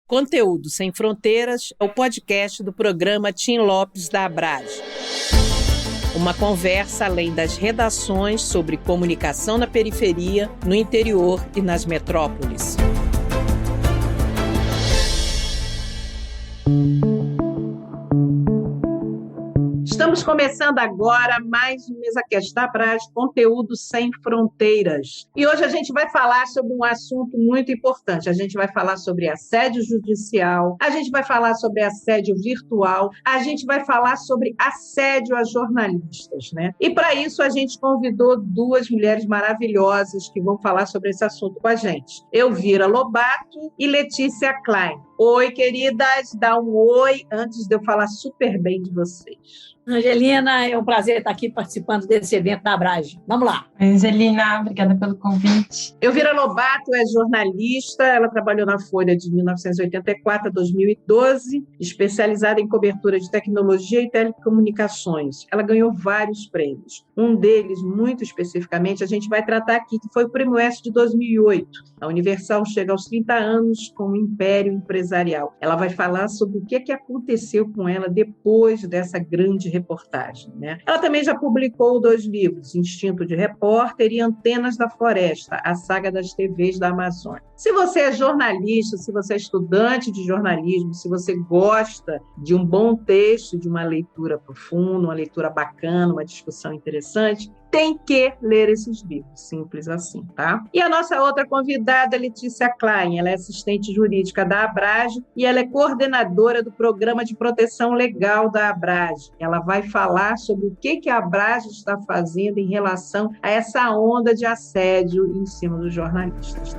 Conteúdo Sem Fronteiras é o podcast do programa Tim Lopes da Abrage. Uma conversa além das redações sobre comunicação na periferia, no interior e nas metrópoles. Estamos começando agora mais um MesaCast da Abrage, Conteúdo Sem Fronteiras. E hoje a gente vai falar sobre um assunto muito importante. A gente vai falar sobre assédio judicial, a gente vai falar sobre assédio virtual, a gente vai falar sobre assédio a jornalistas, né? E para isso a gente convidou duas mulheres maravilhosas que vão falar sobre esse assunto com a gente. Elvira Lobato e Letícia Klein. Oi, queridas, dá um oi antes de eu falar super bem de vocês. Angelina, é um prazer estar aqui participando desse evento da Abrage. Vamos lá. Oi, Angelina, obrigada pelo convite. Elvira Lobato é jornalista, ela trabalhou na Folha de 1984 a 2012, especializada em cobertura de tecnologia e telecomunicações. Ela ganhou vários prêmios. Um deles, muito especificamente, a gente vai tratar aqui, que foi o Prêmio ESSO de 2008. A Universal chega aos 30 anos com o Império Empresarial. Ela vai falar sobre o que aconteceu com ela depois dessa grande reportagem, né? Ela também já publicou 2 livros, Instinto de Repórter e Antenas da Floresta, a saga das TVs da Amazônia. Se você é jornalista, se você é estudante de jornalismo, se você gosta de um bom texto, de uma leitura profunda, uma leitura bacana, uma discussão interessante, tem que ler esses livros, simples assim, tá? E a nossa outra convidada, Letícia Klein, ela é assistente jurídica da Abrage e ela é coordenadora do Programa de Proteção Legal da Abrage. Ela vai falar sobre o que a Abrage está fazendo em relação a essa onda de assédio em cima dos jornalistas.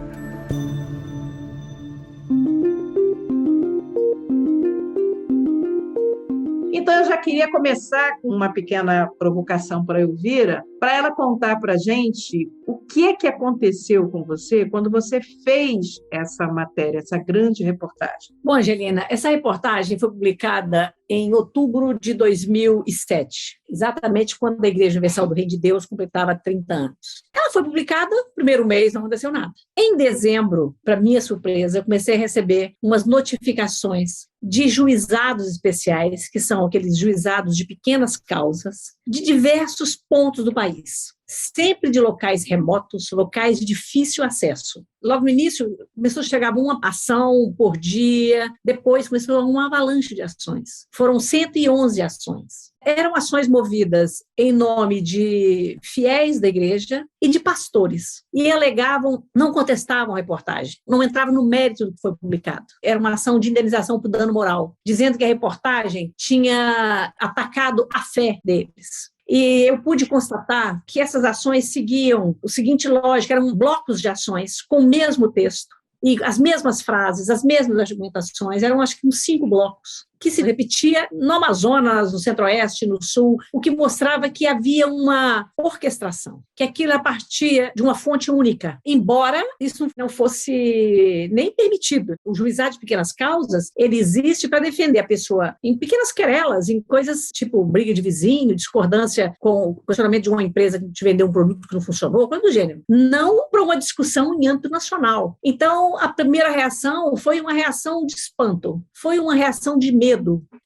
Então, eu já queria começar com uma pequena provocação para a Elvira, para ela contar para a gente o que aconteceu com você quando você fez essa matéria, essa grande reportagem. Bom, Angelina, essa reportagem foi publicada em outubro de 2007, exatamente quando a Igreja Universal do Reino de Deus completava 30 anos. Ela foi publicada no primeiro mês, não aconteceu nada. Em dezembro, para minha surpresa, eu comecei a receber umas notificações de juizados especiais, que são aqueles juizados de pequenas causas, de diversos pontos do país. Sempre de locais remotos, locais de difícil acesso. Logo no início, começou a chegar uma ação por dia, depois começou uma avalanche de ações. Foram 111 ações. Eram ações movidas em nome de fiéis da igreja e de pastores. E alegavam, não contestavam a reportagem, não entravam no mérito do que foi publicado. Era uma ação de indenização por dano moral, dizendo que a reportagem tinha atacado a fé deles. E eu pude constatar que essas ações seguiam o seguinte lógica, eram blocos de ações com o mesmo texto, e as mesmas frases, as mesmas argumentações, eram acho que uns 5 blocos, que se repetia no Amazonas, no Centro-Oeste, no Sul, o que mostrava que havia uma orquestração, que aquilo partia de uma fonte única, embora isso não fosse nem permitido. O juizado de pequenas causas, ele existe para defender a pessoa em pequenas querelas, em coisas tipo briga de vizinho, discordância com o questionamento de uma empresa que te vendeu um produto que não funcionou, coisa do gênero. Não para uma discussão em âmbito nacional. Então, a primeira reação foi uma reação de espanto, foi uma reação de medo,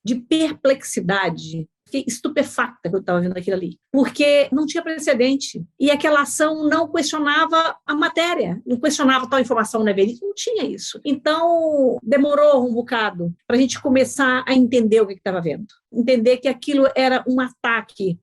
de perplexidade. Fiquei estupefacta quando eu estava vendo aquilo ali, porque não tinha precedente, e aquela ação não questionava a matéria, não questionava tal informação não é verídica, não tinha isso. Então, demorou um bocado para a gente começar a entender o que estava vendo, entender que aquilo era um ataque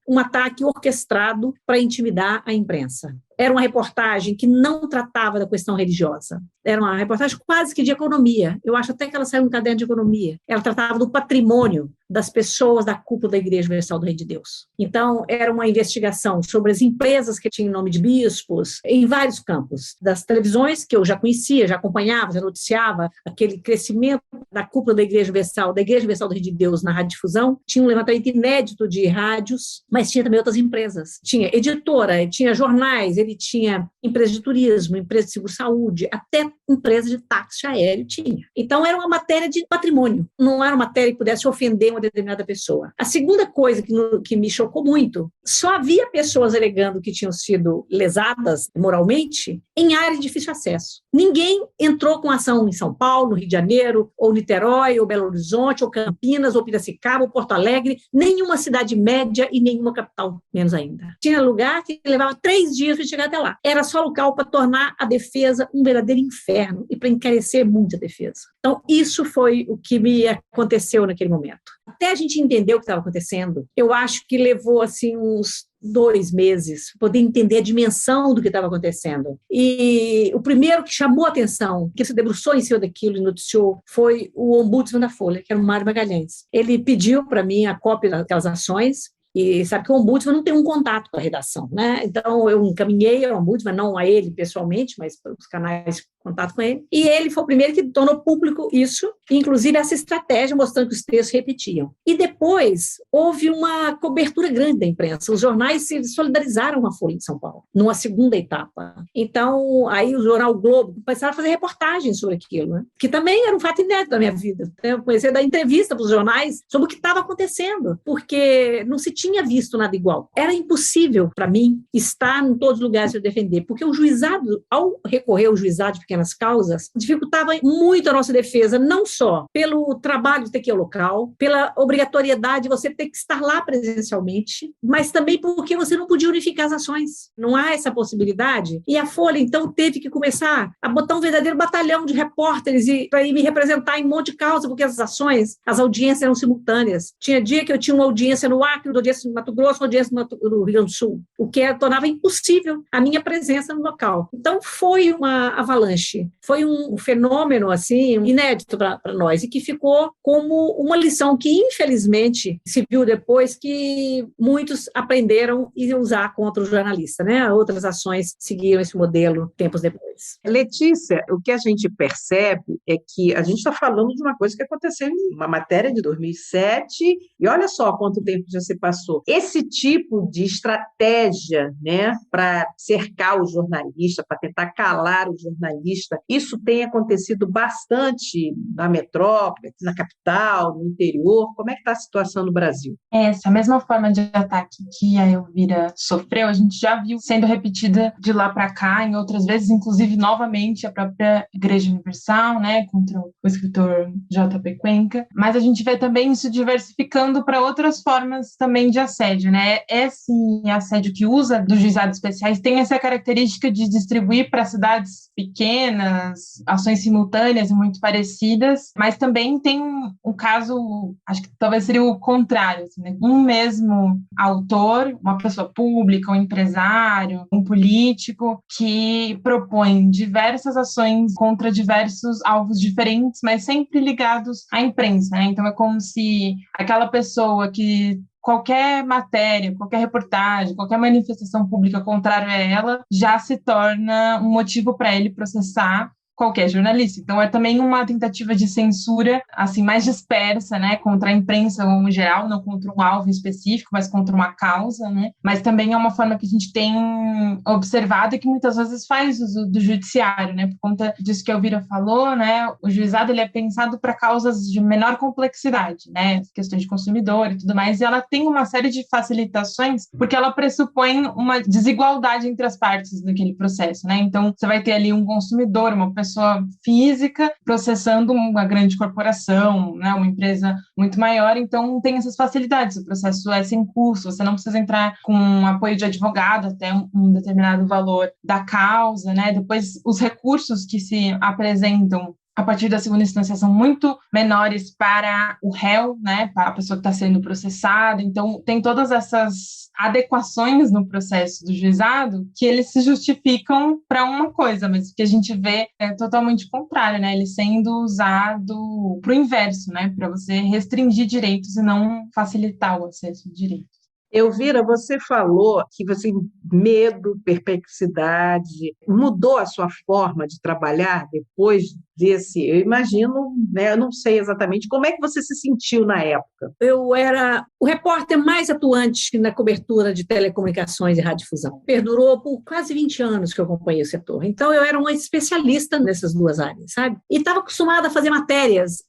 orquestrado para intimidar a imprensa. Era uma reportagem que não tratava da questão religiosa. Era uma reportagem quase que de economia. Eu acho até que ela saiu no caderno de economia. Ela tratava do patrimônio das pessoas da cúpula da Igreja Universal do Reino de Deus. Então, era uma investigação sobre as empresas que tinham nome de bispos, em vários campos. Das televisões, que eu já conhecia, já acompanhava, já noticiava aquele crescimento da cúpula da Igreja Universal do Reino de Deus na radiodifusão. Tinha um levantamento inédito de rádios, mas tinha também outras empresas. Tinha editora, tinha jornais, ele tinha empresa de turismo, empresa de seguro-saúde, até empresa de táxi aéreo tinha. Então, era uma matéria de patrimônio. Não era uma matéria que pudesse ofender uma uma determinada pessoa. A segunda coisa que me chocou muito, só havia pessoas alegando que tinham sido lesadas moralmente em áreas de difícil acesso. Ninguém entrou com ação em São Paulo, no Rio de Janeiro, ou Niterói, ou Belo Horizonte, ou Campinas, ou Piracicaba, ou Porto Alegre, nenhuma cidade média e nenhuma capital, menos ainda. Tinha lugar que levava 3 dias para chegar até lá. Era só local para tornar a defesa um verdadeiro inferno e para encarecer muito a defesa. Então, isso foi o que me aconteceu naquele momento. Até a gente entender o que estava acontecendo, eu acho que levou assim uns 2 meses para poder entender a dimensão do que estava acontecendo. E o primeiro que chamou a atenção, que se debruçou em cima daquilo e noticiou, foi o ombudsman da Folha, que era o Mário Magalhães. Ele pediu para mim a cópia daquelas ações. E sabe que o ombudsman não tem um contato com a redação, né? Então, eu encaminhei ao ombudsman, não a ele pessoalmente, mas pelos canais de contato com ele. E ele foi o primeiro que tornou público isso, inclusive essa estratégia, mostrando que os textos repetiam. E depois, houve uma cobertura grande da imprensa. Os jornais se solidarizaram com a Folha de São Paulo, numa segunda etapa. Então, aí o jornal o Globo começaram a fazer reportagens sobre aquilo, né? Que também era um fato inédito da minha vida. Eu comecei a dar entrevista para os jornais sobre o que estava acontecendo, porque não se tinha visto nada igual. Era impossível para mim estar em todos os lugares para defender, porque o juizado, ao recorrer ao juizado de pequenas causas, dificultava muito a nossa defesa, não só pelo trabalho de ter que ir ao local, pela obrigatoriedade de você ter que estar lá presencialmente, mas também porque você não podia unificar as ações. Não há essa possibilidade. E a Folha, então, teve que começar a botar um verdadeiro batalhão de repórteres para ir me representar em um monte de causa, porque as ações, as audiências eram simultâneas. Tinha dia que eu tinha uma audiência no Acre, outra audiência no Mato Grosso, outra audiência no Rio Grande do Sul, o que tornava impossível a minha presença no local. Então, foi uma avalanche, foi um fenômeno assim inédito para nós e que ficou como uma lição que, infelizmente, se viu depois que muitos aprenderam e usar contra o jornalista, né? Outras ações seguiram esse modelo tempos depois. Letícia, o que a gente percebe é que a gente está falando de uma coisa que aconteceu em uma matéria de 2007 e olha só quanto tempo já se passou. Esse tipo de estratégia, né, para cercar o jornalista, para tentar calar o jornalista, isso tem acontecido bastante na metrópole, na capital, no interior. Como é que está a situação no Brasil? Essa mesma forma de ataque que a Elvira sofreu, a gente já viu sendo repetida de lá para cá, em outras vezes, inclusive novamente a própria Igreja Universal, né, contra o escritor J.P. Cuenca, mas a gente vê também isso diversificando para outras formas também de assédio, né? Esse assédio que usa dos juizados especiais tem essa característica de distribuir para cidades pequenas, ações simultâneas e muito parecidas, mas também tem um caso, acho que talvez seria o contrário, assim, né? Um mesmo autor, uma pessoa pública, um empresário, um político, que propõe diversas ações contra diversos alvos diferentes, mas sempre ligados à imprensa, né? Então é como se aquela pessoa que qualquer matéria, qualquer reportagem, qualquer manifestação pública contrária a ela já se torna um motivo para ele processar qualquer jornalista. Então, é também uma tentativa de censura, assim, mais dispersa, né, contra a imprensa em geral, não contra um alvo específico, mas contra uma causa, né, mas também é uma forma que a gente tem observado e que muitas vezes faz uso do judiciário, né, por conta disso que a Elvira falou, né, o juizado, ele é pensado para causas de menor complexidade, né, questões de consumidor e tudo mais, e ela tem uma série de facilitações, porque ela pressupõe uma desigualdade entre as partes daquele processo, né, então você vai ter ali um consumidor, uma pessoa física processando uma grande corporação, né, uma empresa muito maior, então tem essas facilidades, o processo é sem custo, você não precisa entrar com um apoio de advogado até um determinado valor da causa, né, depois os recursos que se apresentam a partir da segunda instância são muito menores para o réu, né, para a pessoa que está sendo processada, então tem todas essas adequações no processo do juizado que eles se justificam para uma coisa, mas o que a gente vê é totalmente contrário, né, ele sendo usado para o inverso, né, para você restringir direitos e não facilitar o acesso a direitos. Elvira, você falou que você, medo, perplexidade, mudou a sua forma de trabalhar depois desse? Eu imagino, né, eu não sei exatamente, como é que você se sentiu na época? Eu era o repórter mais atuante na cobertura de telecomunicações e radiodifusão. Perdurou por quase 20 anos que eu acompanhei o setor. Então, eu era uma especialista nessas duas áreas, sabe? E estava acostumada a fazer matérias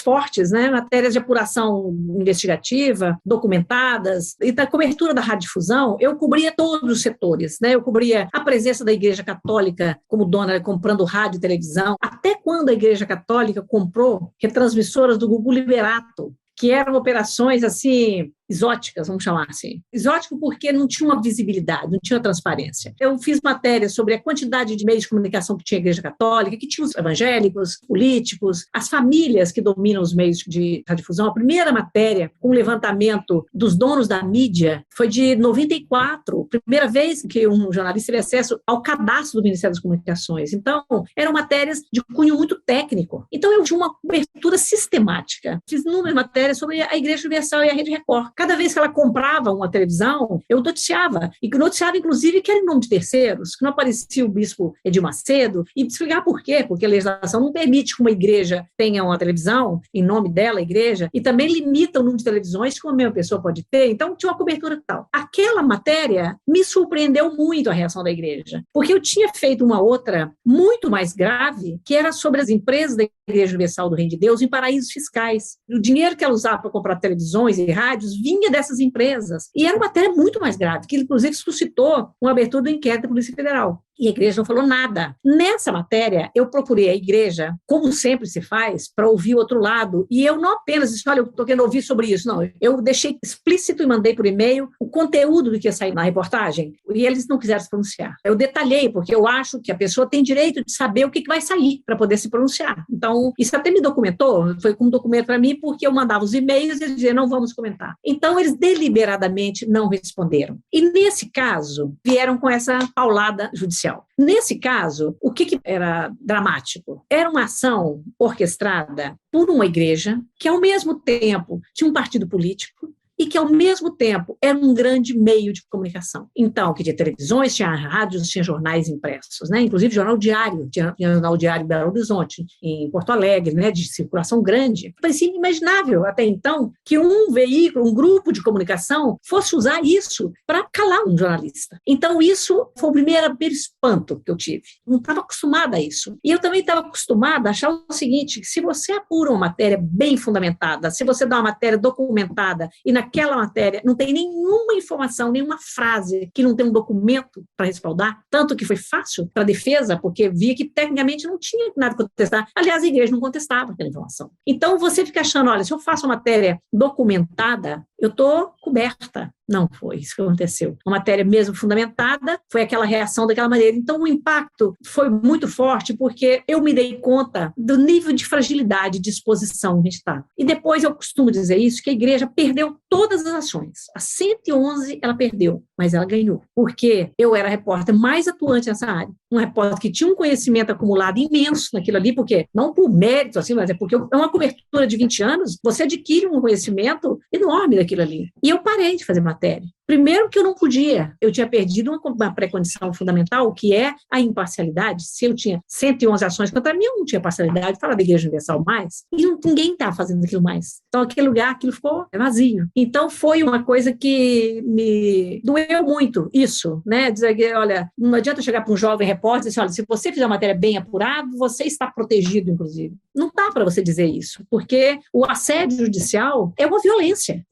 fortes, né? Matérias de apuração investigativa, documentadas. E da cobertura da radiodifusão, eu cobria todos os setores, né? Eu cobria a presença da Igreja Católica como dona, comprando rádio e televisão, até quando a Igreja Católica comprou retransmissoras do Gugu Liberato, que eram operações assim exóticas, vamos chamar assim. Exótico porque não tinha uma visibilidade, não tinha transparência. Eu fiz matéria sobre a quantidade de meios de comunicação que tinha a Igreja Católica, que tinha os evangélicos, políticos, as famílias que dominam os meios de radiodifusão. A primeira matéria, um levantamento dos donos da mídia, foi de 94, primeira vez que um jornalista teve acesso ao cadastro do Ministério das Comunicações. Então, eram matérias de cunho muito técnico. Então, eu tinha uma cobertura sistemática. Fiz inúmeras matérias sobre a Igreja Universal e a Rede Record. Cada vez que ela comprava uma televisão, eu noticiava. E noticiava, inclusive, que era em nome de terceiros, que não aparecia o bispo Edir Macedo, e explicar por quê, porque a legislação não permite que uma igreja tenha uma televisão, em nome dela, a igreja, e também limita o número de televisões que uma mesma pessoa pode ter. Então, tinha uma cobertura tal. Aquela matéria me surpreendeu muito a reação da igreja, porque eu tinha feito uma outra muito mais grave, que era sobre as empresas da Igreja Universal do Reino de Deus em paraísos fiscais. O dinheiro que ela usava para comprar televisões e rádios vinha dessas empresas. E era uma matéria muito mais grave, que inclusive suscitou uma abertura do inquérito da Polícia Federal. E a igreja não falou nada. Nessa matéria, eu procurei a igreja, como sempre se faz, para ouvir o outro lado. E eu não apenas disse, olha, eu estou querendo ouvir sobre isso. Não, eu deixei explícito e mandei por e-mail o conteúdo do que ia sair na reportagem. E eles não quiseram se pronunciar. Eu detalhei, porque eu acho que a pessoa tem direito de saber o que vai sair para poder se pronunciar. Então, isso até me documentou, foi como documento para mim, porque eu mandava os e-mails e eles diziam, não vamos comentar. Então, eles deliberadamente não responderam. E nesse caso, vieram com essa paulada judicial. Nesse caso, o que era dramático? Era uma ação orquestrada por uma igreja que, ao mesmo tempo, tinha um partido político e que, ao mesmo tempo, era um grande meio de comunicação. Então, que tinha televisões, tinha rádios, tinha jornais impressos, né? Inclusive jornal diário, tinha jornal diário em Belo Horizonte, em Porto Alegre, né? De circulação grande. Parecia inimaginável até então que um veículo, um grupo de comunicação fosse usar isso para calar um jornalista. Então, isso foi o primeiro espanto que eu tive. Não estava acostumada a isso. E eu também estava acostumada a achar o seguinte, que se você apura uma matéria bem fundamentada, se você dá uma matéria documentada e naquela matéria não tem nenhuma informação, nenhuma frase que não tem um documento para respaldar, tanto que foi fácil para a defesa, porque via que tecnicamente não tinha nada a contestar. Aliás, a igreja não contestava aquela informação. Então, você fica achando, olha, se eu faço uma matéria documentada, eu estou coberta. Não foi isso que aconteceu. Uma matéria mesmo fundamentada, foi aquela reação daquela maneira. Então, o impacto foi muito forte, porque eu me dei conta do nível de fragilidade, de exposição que a gente está. E depois eu costumo dizer isso, que a igreja perdeu todas as ações. A 111 ela perdeu, mas ela ganhou. Porque eu era a repórter mais atuante nessa área. Um repórter que tinha um conhecimento acumulado imenso naquilo ali, porque não por mérito, assim, mas é porque é uma cobertura de 20 anos, você adquire um conhecimento enorme daquilo ali. E eu parei de fazer matéria. Primeiro que eu não podia, eu tinha perdido uma pré-condição fundamental, que é a imparcialidade. Se eu tinha 111 ações contra mim, eu não tinha parcialidade, fala da Igreja Universal mais, e ninguém estava fazendo aquilo mais. Então, aquele lugar, aquilo ficou vazio. Então, foi uma coisa que me doeu muito, isso, né? Dizer que, olha, não adianta chegar para um jovem repórter e dizer, olha, se você fizer uma matéria bem apurada, você está protegido, inclusive. Não dá para você dizer isso, porque o assédio judicial é uma violência,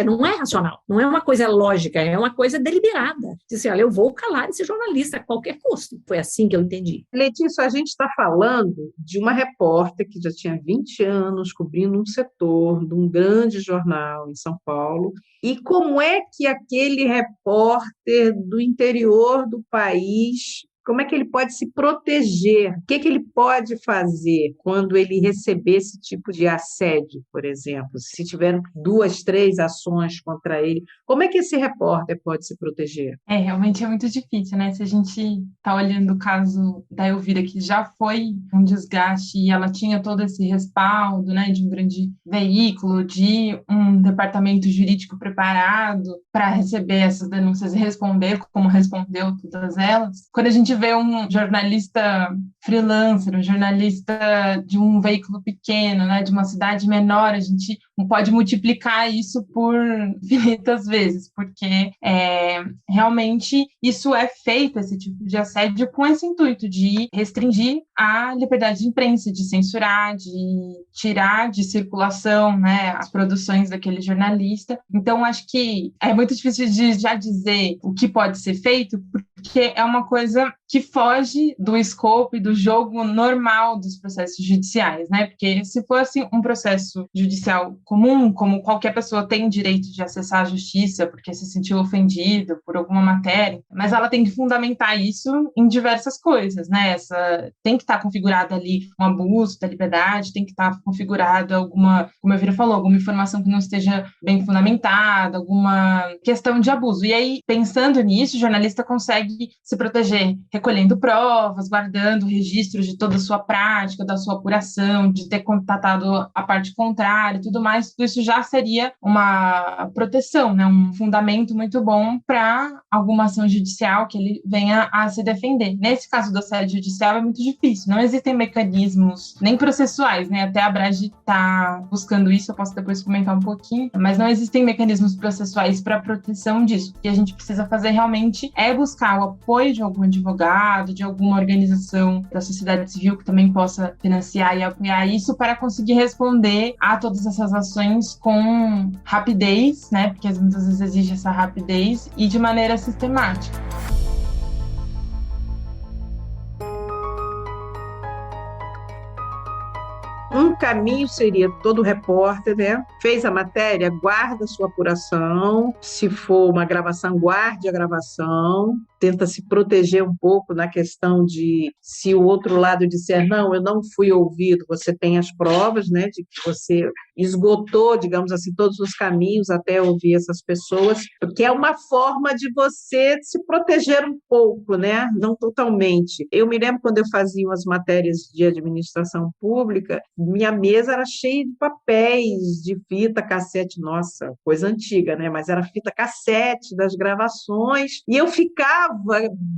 não é racional, não é uma coisa lógica, é uma coisa deliberada. Diz assim, olha, eu vou calar esse jornalista a qualquer custo. Foi assim que eu entendi. Letícia, a gente está falando de uma repórter que já tinha 20 anos cobrindo um setor de um grande jornal em São Paulo. E como é que aquele repórter do interior do país, como é que ele pode se proteger? O que ele pode fazer quando ele receber esse tipo de assédio, por exemplo? Se tiver 2, 3 ações contra ele, como é que esse repórter pode se proteger? Realmente é muito difícil, né? Se a gente está olhando o caso da Elvira, que já foi um desgaste e ela tinha todo esse respaldo, né, de um grande veículo, de um departamento jurídico preparado para receber essas denúncias e responder como respondeu todas elas. Quando a gente gente vê um jornalista freelancer, um jornalista de um veículo pequeno, né, de uma cidade menor, a gente pode multiplicar isso por infinitas vezes, porque realmente isso é feito, esse tipo de assédio, com esse intuito de restringir a liberdade de imprensa, de censurar, de tirar de circulação, né, as produções daquele jornalista. Então, acho que é muito difícil de já dizer o que pode ser feito, porque é uma coisa que foge do escopo e do jogo normal dos processos judiciais, né? Porque se fosse um processo judicial comum, como qualquer pessoa tem direito de acessar a justiça porque se sentiu ofendido por alguma matéria, mas ela tem que fundamentar isso em diversas coisas, né? Tem que estar configurada ali um abuso da liberdade, tem que estar configurada alguma, como a Elvira falou, alguma informação que não esteja bem fundamentada, alguma questão de abuso. E aí, pensando nisso, o jornalista consegue se proteger recolhendo provas, guardando registros de toda a sua prática, da sua apuração, de ter contatado a parte contrária e tudo mais. Tudo isso já seria uma proteção, né? Um fundamento muito bom para alguma ação judicial que ele venha a se defender. Nesse caso do assédio judicial é muito difícil, não existem mecanismos nem processuais, né? Até a Abrage está buscando isso, eu posso depois comentar um pouquinho, mas não existem mecanismos processuais para proteção disso. O que a gente precisa fazer realmente é buscar o apoio de algum advogado, de alguma organização da sociedade civil que também possa financiar e apoiar isso para conseguir responder a todas essas ações com rapidez, né? Porque muitas vezes exige essa rapidez e de maneira sistemática. Um caminho seria todo repórter, né? Fez a matéria, guarda a sua apuração. Se for uma gravação, guarde a gravação. Tenta se proteger um pouco na questão de, se o outro lado disser, não, eu não fui ouvido, você tem as provas, né, de que você esgotou, digamos assim, todos os caminhos até ouvir essas pessoas, porque é uma forma de você se proteger um pouco, né, não totalmente. Eu me lembro quando eu fazia umas matérias de administração pública, minha mesa era cheia de papéis, de fita cassete, nossa, coisa antiga, né, mas era fita cassete das gravações, e eu ficava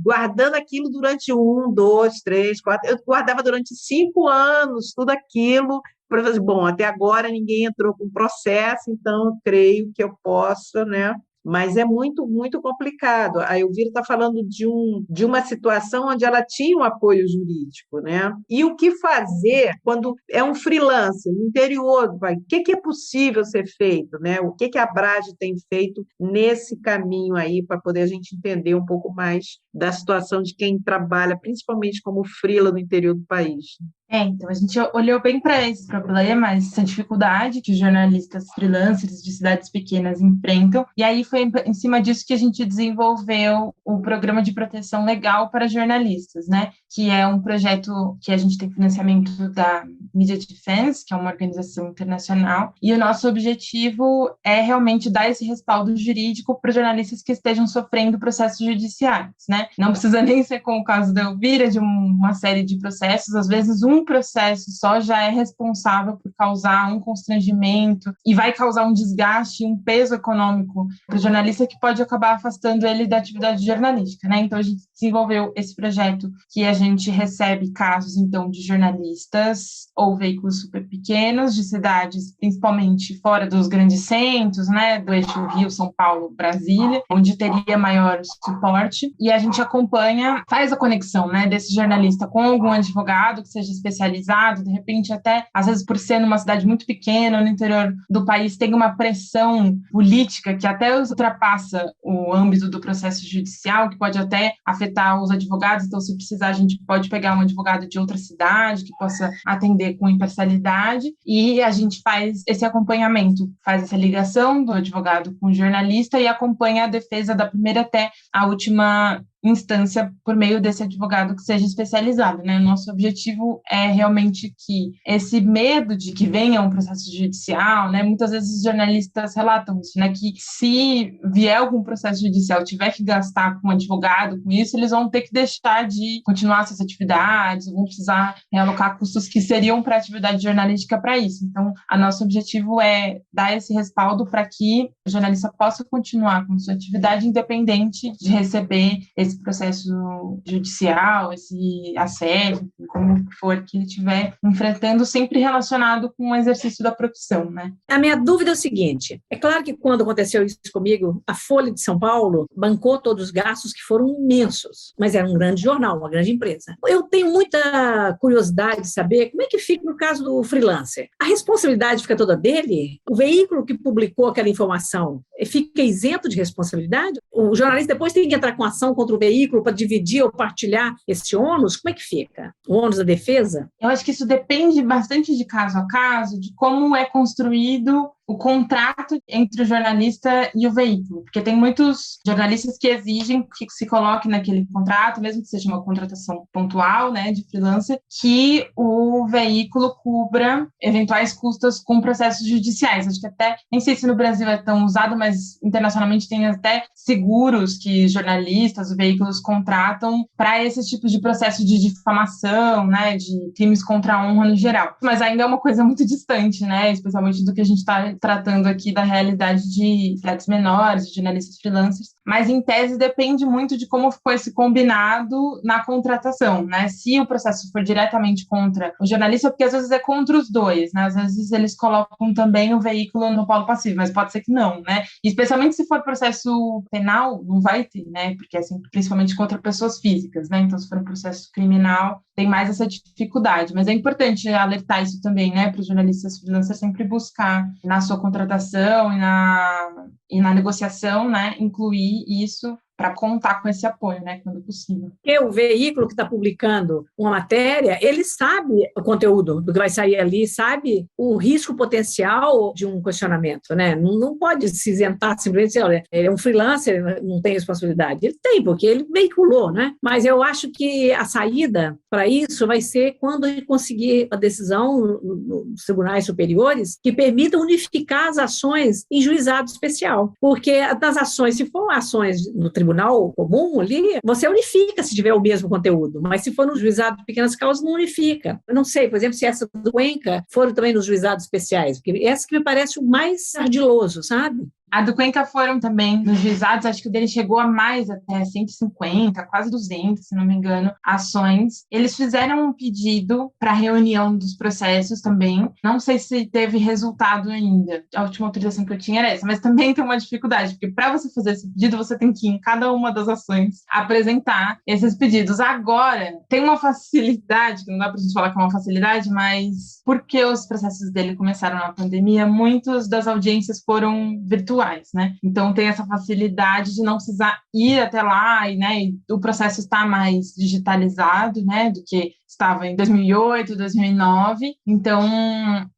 guardando aquilo durante 1, 2, 3, 4, eu guardava durante 5 anos tudo aquilo, para fazer, bom, até agora ninguém entrou com processo, então eu creio que eu possa, né? Mas é muito, muito complicado. A Elvira está falando de uma situação onde ela tinha um apoio jurídico, né? E o que fazer quando é um freelancer no interior do país? O que é possível ser feito, né? O que a Abrage tem feito nesse caminho aí para poder a gente entender um pouco mais da situação de quem trabalha, principalmente como freela no interior do país? Então, a gente olhou bem para esse problema, essa dificuldade que os jornalistas freelancers de cidades pequenas enfrentam, e aí foi em cima disso que a gente desenvolveu o Programa de Proteção Legal para Jornalistas, né? Que é um projeto que a gente tem financiamento da Media Defense, que é uma organização internacional, e o nosso objetivo é realmente dar esse respaldo jurídico para jornalistas que estejam sofrendo processos judiciais, né? Não precisa nem ser como o caso da Elvira, de uma série de processos, às vezes um processo só já é responsável por causar um constrangimento e vai causar um desgaste, um peso econômico para o jornalista que pode acabar afastando ele da atividade jornalística, né? Então, a gente desenvolveu esse projeto que a gente recebe casos, então, de jornalistas ou veículos super pequenos, de cidades, principalmente fora dos grandes centros, né? Do eixo Rio, São Paulo, Brasília, onde teria maior suporte, e a gente acompanha, faz a conexão, né, desse jornalista com algum advogado que seja especializado, de repente até, às vezes por ser numa cidade muito pequena, no interior do país, tem uma pressão política que até ultrapassa o âmbito do processo judicial, que pode até afetar os advogados, então se precisar a gente pode pegar um advogado de outra cidade que possa atender com imparcialidade, e a gente faz esse acompanhamento, faz essa ligação do advogado com o jornalista e acompanha a defesa da primeira até a última instância por meio desse advogado que seja especializado, né? O nosso objetivo é realmente que esse medo de que venha um processo judicial, né? Muitas vezes os jornalistas relatam isso, né? Que se vier algum processo judicial, tiver que gastar com um advogado com isso, eles vão ter que deixar de continuar suas atividades, vão precisar realocar custos que seriam para a atividade jornalística para isso. Então, o nosso objetivo é dar esse respaldo para que o jornalista possa continuar com sua atividade independente de receber esse esse processo judicial, esse assédio, como for que ele estiver enfrentando, sempre relacionado com o exercício da profissão, né? A minha dúvida é o seguinte, é claro que quando aconteceu isso comigo, a Folha de São Paulo bancou todos os gastos que foram imensos, mas era um grande jornal, uma grande empresa. Eu tenho muita curiosidade de saber como é que fica no caso do freelancer. A responsabilidade fica toda dele? O veículo que publicou aquela informação fica isento de responsabilidade? O jornalista depois tem que entrar com ação contra o veículo para dividir ou partilhar esse ônus? Como é que fica? O ônus da defesa? Eu acho que isso depende bastante de caso a caso, de como é construído o contrato entre o jornalista e o veículo, porque tem muitos jornalistas que exigem que se coloque naquele contrato, mesmo que seja uma contratação pontual, né, de freelancer, que o veículo cubra eventuais custos com processos judiciais. Acho que até, nem sei se no Brasil é tão usado, mas internacionalmente tem até seguros que jornalistas, veículos contratam para esses tipos de processos de difamação, né, de crimes contra a honra no geral. Mas ainda é uma coisa muito distante, né, especialmente do que a gente está tratando aqui da realidade de atletas menores, de jornalistas freelancers, mas em tese depende muito de como ficou esse combinado na contratação, né? Se o processo for diretamente contra o jornalista, porque às vezes é contra os dois, né? Às vezes eles colocam também o veículo no polo passivo, mas pode ser que não, né? E especialmente se for processo penal, não vai ter, né? Porque é sempre, principalmente contra pessoas físicas, né? Então, se for um processo criminal, tem mais essa dificuldade. Mas é importante alertar isso também, né? Para os jornalistas freelancers sempre buscar na sua contratação e na negociação, né, incluir isso para contar com esse apoio, né, quando possível. Porque o veículo que está publicando uma matéria, ele sabe o conteúdo do que vai sair ali, sabe o risco potencial de um questionamento, né? Não pode se isentar simplesmente dizer, olha, ele é um freelancer, não tem responsabilidade. Ele tem, porque ele veiculou, né? Mas eu acho que a saída para isso vai ser quando ele conseguir a decisão nos tribunais superiores que permita unificar as ações em juizado especial. Porque das ações, se for ações no tribunal comum ali, você unifica se tiver o mesmo conteúdo, mas se for no juizado de pequenas causas, não unifica. Eu não sei, por exemplo, se essa do Cuenca foram também nos juizados especiais, porque essa que me parece o mais ardiloso, sabe? A do Cuenca foram também nos juizados, acho que o dele chegou a mais, até 150, quase 200, se não me engano, ações. Eles fizeram um pedido para reunião dos processos também. Não sei se teve resultado ainda. A última autorização que eu tinha era essa, mas também tem uma dificuldade, porque para você fazer esse pedido, você tem que ir em cada uma das ações apresentar esses pedidos. Agora, tem uma facilidade, que não dá para a gente falar que é uma facilidade, mas porque os processos dele começaram na pandemia, muitas das audiências foram virtuais. Né? Então tem essa facilidade de não precisar ir até lá e, né, o processo está mais digitalizado, né, do que estava em 2008, 2009, então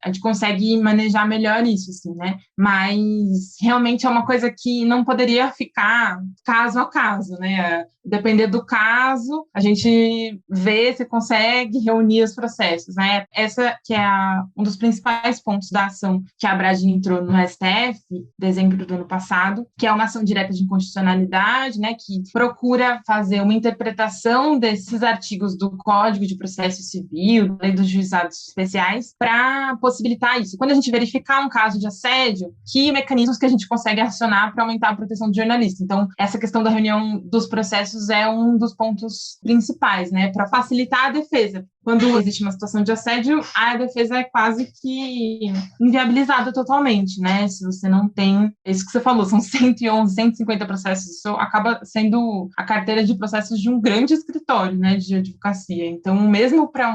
a gente consegue manejar melhor isso, assim, né? Mas realmente é uma coisa que não poderia ficar caso a caso, né? Depender do caso, a gente vê se consegue reunir os processos, né? Essa que é um dos principais pontos da ação que a Abrage entrou no STF, em dezembro do ano passado, que é uma ação direta de inconstitucionalidade, né? Que procura fazer uma interpretação desses artigos do Código de Processo Civil, lei dos juizados especiais, para possibilitar isso. Quando a gente verificar um caso de assédio, que mecanismos que a gente consegue acionar para aumentar a proteção do jornalista. Então, essa questão da reunião dos processos é um dos pontos principais, né, para facilitar a defesa. Quando existe uma situação de assédio, a defesa é quase que inviabilizada totalmente, né? Se você não tem, isso que você falou, são 111, 150 processos, isso acaba sendo a carteira de processos de um grande escritório, né, de advocacia. Então, mesmo para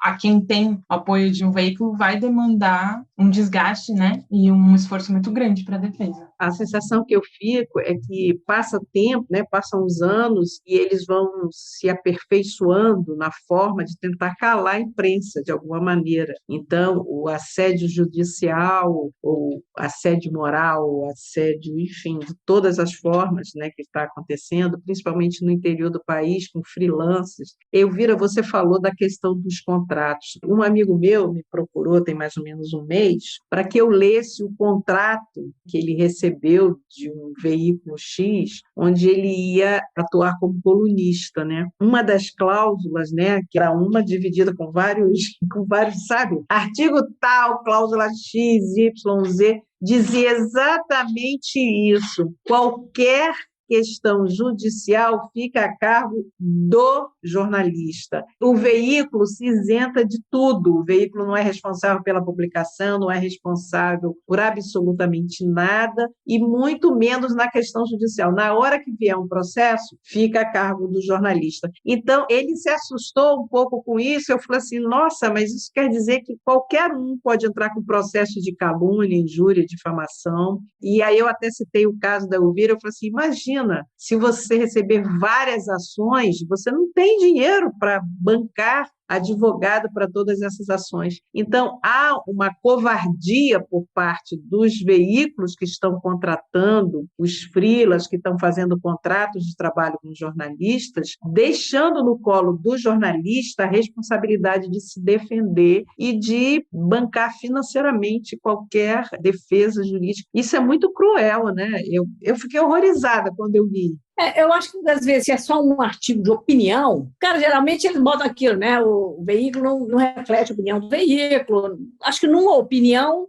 a quem tem apoio de um veículo, vai demandar um desgaste, né, e um esforço muito grande para a defesa. A sensação que eu fico é que passa tempo, né, passam os anos e eles vão se aperfeiçoando na forma de tentar calar a imprensa de alguma maneira. Então, o assédio judicial, ou assédio moral, assédio, enfim, de todas as formas, né, que está acontecendo, principalmente no interior do país, com freelancers. Elvira, você falou da questão dos contratos. Um amigo meu me procurou, tem mais ou menos um mês, para que eu lesse o contrato que ele recebeu de um veículo X, onde ele ia atuar como colunista, né? Uma das cláusulas, né, que era uma dividida com vários, sabe? Artigo tal, cláusula X, Y, Z, dizia exatamente isso. Qualquer questão judicial fica a cargo do jornalista. O veículo se isenta de tudo. O veículo não é responsável pela publicação, não é responsável por absolutamente nada, e muito menos na questão judicial. Na hora que vier um processo, fica a cargo do jornalista. Então, ele se assustou um pouco com isso. Eu falei assim, nossa, mas isso quer dizer que qualquer um pode entrar com processo de calúnia, injúria, difamação. E aí eu até citei o caso da Elvira. Eu falei assim, imagina, se você receber várias ações, você não tem dinheiro para bancar advogado para todas essas ações. Então, há uma covardia por parte dos veículos que estão contratando os freelas, que estão fazendo contratos de trabalho com jornalistas, deixando no colo do jornalista a responsabilidade de se defender e de bancar financeiramente qualquer defesa jurídica. Isso é muito cruel, né? Eu fiquei horrorizada quando eu li. Eu acho que, às vezes, se é só um artigo de opinião, cara, geralmente eles botam aquilo, né? O veículo não reflete a opinião do veículo. Acho que numa opinião,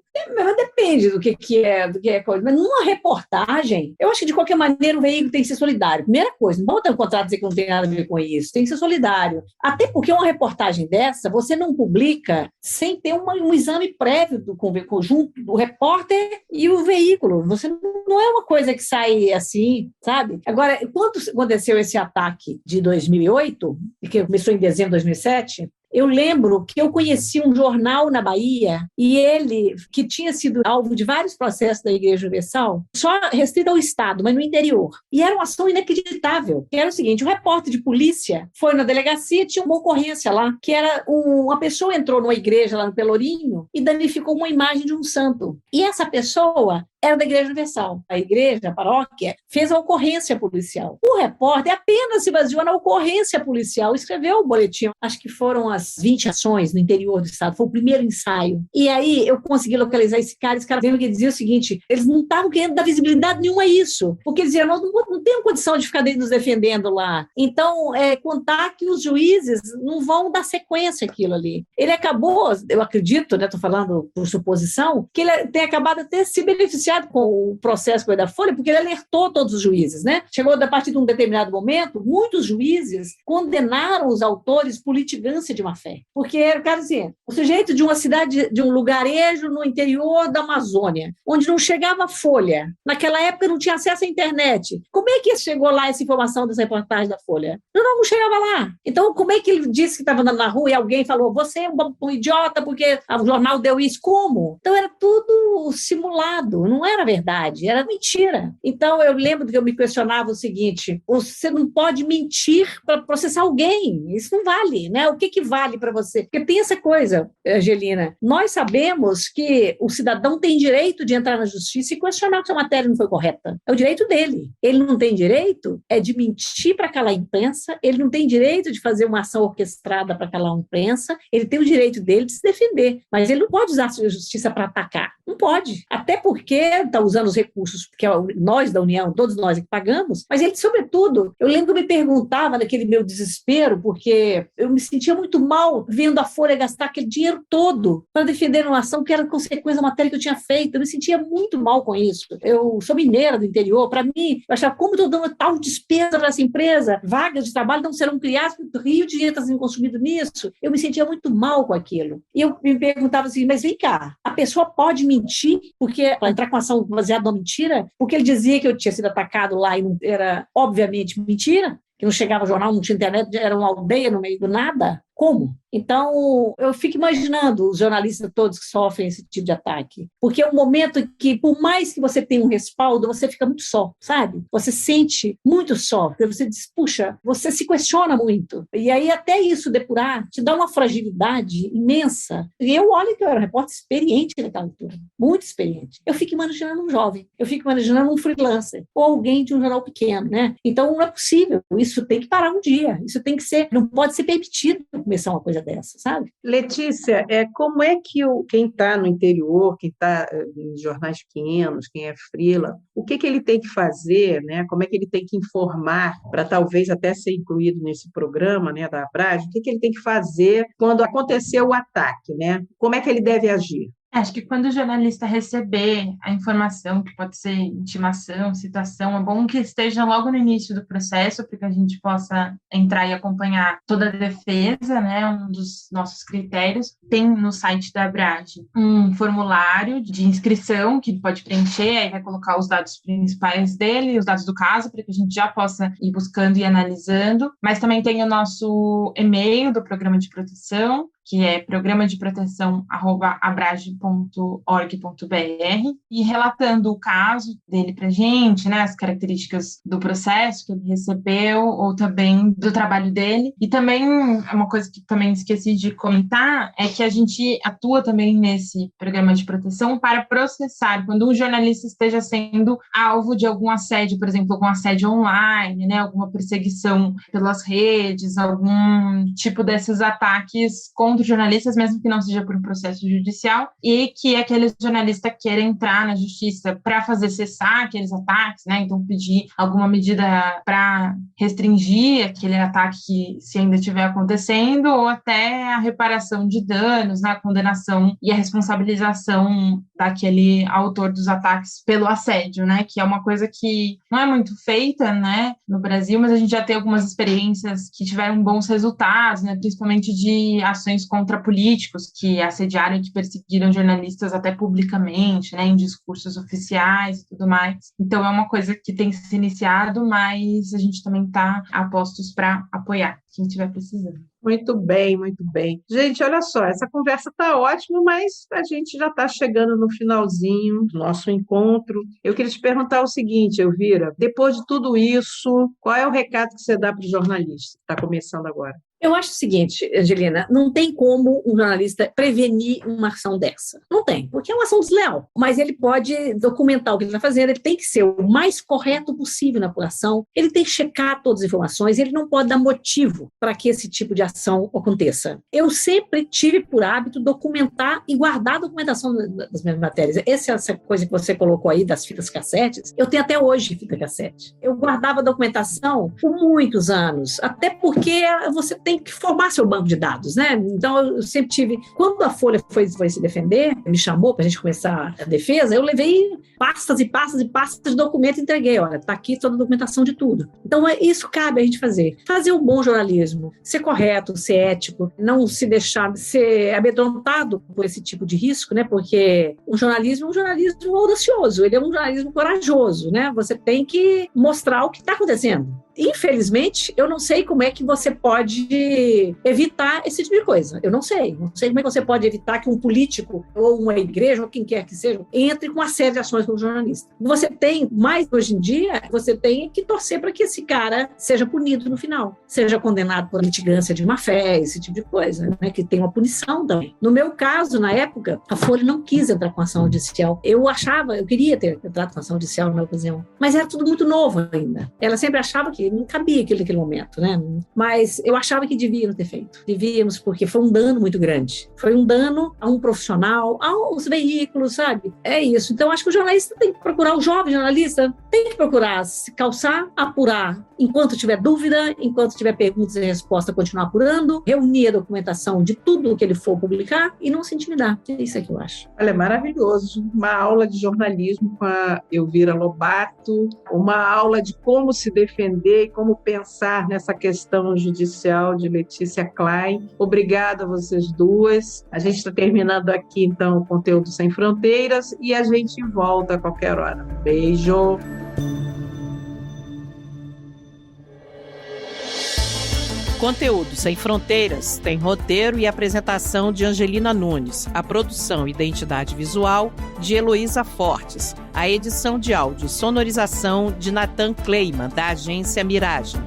depende do que é coisa. Mas numa reportagem, eu acho que, de qualquer maneira, o veículo tem que ser solidário. Primeira coisa, não bota um contrato dizer que não tem nada a ver com isso. Tem que ser solidário. Até porque uma reportagem dessa, você não publica sem ter um exame prévio do conjunto do repórter e o veículo. Você não é uma coisa que sai assim, sabe? Agora, quando aconteceu esse ataque de 2008, que começou em dezembro de 2007, eu lembro que eu conheci um jornal na Bahia e ele, que tinha sido alvo de vários processos da Igreja Universal, só restrito ao Estado, mas no interior. E era uma ação inacreditável, que era o seguinte, um repórter de polícia foi na delegacia e tinha uma ocorrência lá, que era uma pessoa entrou numa igreja lá no Pelourinho e danificou uma imagem de um santo. E essa pessoa era da Igreja Universal. A igreja, a paróquia, fez a ocorrência policial. O repórter apenas se baseou na ocorrência policial, escreveu o boletim. Acho que foram as 20 ações no interior do estado, foi o primeiro ensaio. E aí eu consegui localizar esse cara veio que dizia o seguinte, eles não estavam querendo dar visibilidade nenhuma a isso, porque eles diziam, nós não temos condição de ficar nos defendendo lá. Então, contar que os juízes não vão dar sequência àquilo ali. Ele acabou, eu acredito, estou falando por suposição, que ele tem acabado até se beneficiar com o processo da Folha, porque ele alertou todos os juízes, né? Chegou a partir de um determinado momento, muitos juízes condenaram os autores por litigância de má-fé, porque era o cara assim, o sujeito de uma cidade, de um lugarejo no interior da Amazônia, onde não chegava Folha, naquela época não tinha acesso à internet, como é que chegou lá essa informação dessa reportagem da Folha? Não chegava lá. Então, como é que ele disse que estava andando na rua e alguém falou, você é um idiota porque o jornal deu isso? Como? Então, era tudo simulado, não era verdade, era mentira. Então, eu lembro que eu me questionava o seguinte, você não pode mentir para processar alguém, isso não vale, né? O que vale para você? Porque tem essa coisa, Angelina, nós sabemos que o cidadão tem direito de entrar na justiça e questionar que a matéria não foi correta. É o direito dele. Ele não tem direito de mentir para calar a imprensa, ele não tem direito de fazer uma ação orquestrada para calar a imprensa, ele tem o direito dele de se defender, mas ele não pode usar a sua justiça para atacar. Não pode. Até porque está usando os recursos que nós da União, todos nós que pagamos, mas ele, sobretudo, eu lembro que eu me perguntava naquele meu desespero, porque eu me sentia muito mal vendo a Folha gastar aquele dinheiro todo para defender uma ação que era consequência da matéria que eu tinha feito. Eu me sentia muito mal com isso. Eu sou mineira do interior, para mim, eu achava, como estou dando tal despesa para essa empresa? Vagas de trabalho não serão criadas, porque o rio de dinheiro está sendo consumido nisso. Eu me sentia muito mal com aquilo. E eu me perguntava assim, mas vem cá, a pessoa pode mentir porque para entrar com ação baseada numa mentira? Porque ele dizia que eu tinha sido atacado lá e não era, obviamente, mentira, que não chegava jornal, não tinha internet, era uma aldeia no meio do nada. Como? Então, eu fico imaginando os jornalistas todos que sofrem esse tipo de ataque. Porque é um momento que, por mais que você tenha um respaldo, você fica muito só, sabe? Você sente muito só. Porque você diz, puxa, você se questiona muito. E aí, até isso depurar, te dá uma fragilidade imensa. E eu olho que eu era um repórter experiente naquela altura. Muito experiente. Eu fico imaginando um jovem. Eu fico imaginando um freelancer. Ou alguém de um jornal pequeno, né? Então, não é possível. Isso tem que parar um dia. Isso tem que ser... Não pode ser permitido começar uma coisa dessa, sabe? Letícia, como é que quem está no interior, quem está em jornais pequenos, quem é freela, o que ele tem que fazer, né? Como é que ele tem que informar para talvez até ser incluído nesse programa, né, da Abrage, o que ele tem que fazer quando acontecer o ataque, né? Como é que ele deve agir? Acho que quando o jornalista receber a informação, que pode ser intimação, citação, é bom que esteja logo no início do processo, para que a gente possa entrar e acompanhar toda a defesa, né? Um dos nossos critérios. Tem no site da Abrage um formulário de inscrição que pode preencher, aí vai colocar os dados principais dele, os dados do caso, para que a gente já possa ir buscando e analisando. Mas também tem o nosso e-mail do programa de proteção, que é programadeproteção@abrage.org.br, e relatando o caso dele para a gente, né, as características do processo que ele recebeu, ou também do trabalho dele. E também, uma coisa que também esqueci de comentar, é que a gente atua também nesse programa de proteção para processar, quando um jornalista esteja sendo alvo de algum assédio, por exemplo, algum assédio online, né, alguma perseguição pelas redes, algum tipo desses ataques contra jornalistas, mesmo que não seja por um processo judicial, e que aquele jornalista queira entrar na justiça para fazer cessar aqueles ataques, né? Então pedir alguma medida para restringir aquele ataque que, se ainda estiver acontecendo, ou até a reparação de danos, né? A condenação e a responsabilização daquele autor dos ataques pelo assédio, né? Que é uma coisa que não é muito feita, né, no Brasil, mas a gente já tem algumas experiências que tiveram bons resultados, né? Principalmente de ações contra políticos que assediaram e que perseguiram jornalistas até publicamente, né, em discursos oficiais e tudo mais. Então é uma coisa que tem se iniciado, mas a gente também está a postos para apoiar quem estiver precisando. Muito bem, muito bem. Gente, olha só, essa conversa está ótima, mas a gente já está chegando no finalzinho do nosso encontro. Eu queria te perguntar o seguinte, Elvira, depois de tudo isso, qual é o recado que você dá para o jornalista que está começando agora? Eu acho o seguinte, Angelina, não tem como um jornalista prevenir uma ação dessa. Não tem, porque é uma ação desleal. Mas ele pode documentar o que ele está fazendo, ele tem que ser o mais correto possível na apuração, ele tem que checar todas as informações, ele não pode dar motivo para que esse tipo de ação aconteça. Eu sempre tive por hábito documentar e guardar a documentação das minhas matérias. Essa coisa que você colocou aí das fitas cassetes, eu tenho até hoje fita cassete. Eu guardava a documentação por muitos anos, até porque você tem que formar seu banco de dados, né? Então, eu sempre tive... Quando a Folha foi se defender, me chamou para a gente começar a defesa, eu levei pastas e pastas e pastas de documento e entreguei. Olha, está aqui toda a documentação de tudo. Então, isso cabe a gente fazer. Fazer um bom jornalismo, ser correto, ser ético, não se deixar ser amedrontado por esse tipo de risco, né? Porque o jornalismo é um jornalismo audacioso, ele é um jornalismo corajoso, né? Você tem que mostrar o que está acontecendo. Infelizmente, eu não sei como é que você pode evitar esse tipo de coisa. Eu não sei como é que você pode evitar que um político ou uma igreja ou quem quer que seja entre com uma série de ações como jornalista. Você tem, mais hoje em dia, você tem que torcer para que esse cara seja punido no final, seja condenado por litigância de má-fé, esse tipo de coisa, né? Que tem uma punição também. No meu caso, na época, a Folha não quis entrar com ação judicial. Eu queria ter entrado com ação judicial na ocasião, mas era tudo muito novo ainda. Ela sempre achava que não cabia aquilo naquele momento, né? Mas eu achava que devíamos ter feito. Devíamos, porque foi um dano muito grande. Foi um dano a um profissional, aos veículos, sabe? É isso. Então, acho que o jornalista tem que procurar, o jovem jornalista tem que procurar se calçar, apurar. Enquanto tiver dúvida, enquanto tiver perguntas e respostas, continuar apurando, reunir a documentação de tudo que ele for publicar e não se intimidar. É isso que eu acho. Olha, maravilhoso. Uma aula de jornalismo com a Elvira Lobato, uma aula de como se defender e como pensar nessa questão judicial de Letícia Klein. Obrigada a vocês duas. A gente está terminando aqui, então, o Conteúdo Sem Fronteiras e a gente volta a qualquer hora. Beijo! Conteúdo Sem Fronteiras tem roteiro e apresentação de Angelina Nunes, a produção e identidade visual de Heloísa Fortes, a edição de áudio e sonorização de Nathan Kleiman, da agência Miragem.